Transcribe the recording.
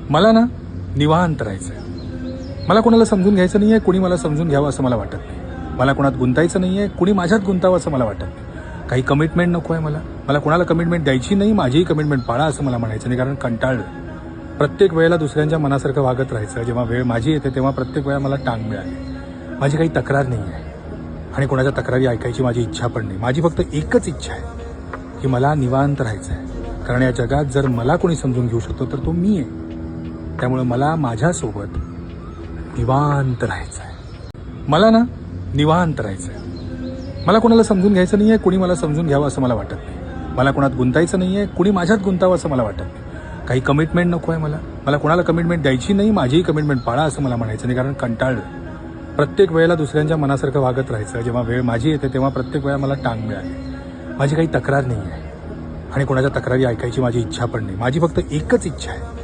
मला ना निवांत राहायचं आहे. मला कोणाला समजून घ्यायचं नाही आहे, कुणी मला समजून घ्यावं असं मला वाटत नाही. मला कोणात गुंतायचं नाही आहे, कुणी माझ्यात गुंतावं असं मला वाटत नाही. काही कमिटमेंट नको आहे मला कोणाला कमिटमेंट द्यायची नाही, माझीही कमिटमेंट पाळा असं मला म्हणायचं नाही, कारण कंटाळलं. प्रत्येक वेळेला दुसऱ्यांच्या मनासारखं वागत राहायचं. जेव्हा वेळ माझी येते तेव्हा प्रत्येक वेळा मला टांग मिळाली. माझी काही तक्रार नाही आहे आणि कोणाच्या तक्रारी ऐकायची माझी इच्छा पण नाही. माझी फक्त एकच इच्छा आहे की मला निवांत राहायचं आहे. कारण या जगात जर मला कोणी समजून घेऊ शकतो तर तो मी आहे. त्यामुळे मला माझ्यासोबत निवांत राहायचं आहे. मला ना निवांत राहायचं आहे. मला कोणाला समजून घ्यायचं नाही आहे, कुणी मला समजून घ्यावं असं मला वाटत नाही. मला कोणात गुंतायचं नाही आहे, कुणी माझ्यात गुंतावं असं मला वाटत नाही. काही कमिटमेंट नको आहे मला कोणाला कमिटमेंट द्यायची नाही, माझीही कमिटमेंट पाळा असं मला म्हणायचं नाही, कारण कंटाळलं. प्रत्येक वेळेला दुसऱ्यांच्या मनासारखं वागत राहायचं. जेव्हा वेळ माझी येते तेव्हा प्रत्येक वेळा मला टांग मिळाली. माझी काही तक्रार नाही आहे आणि कोणाच्या तक्रारी ऐकायची माझी इच्छा पण नाही. माझी फक्त एकच इच्छा आहे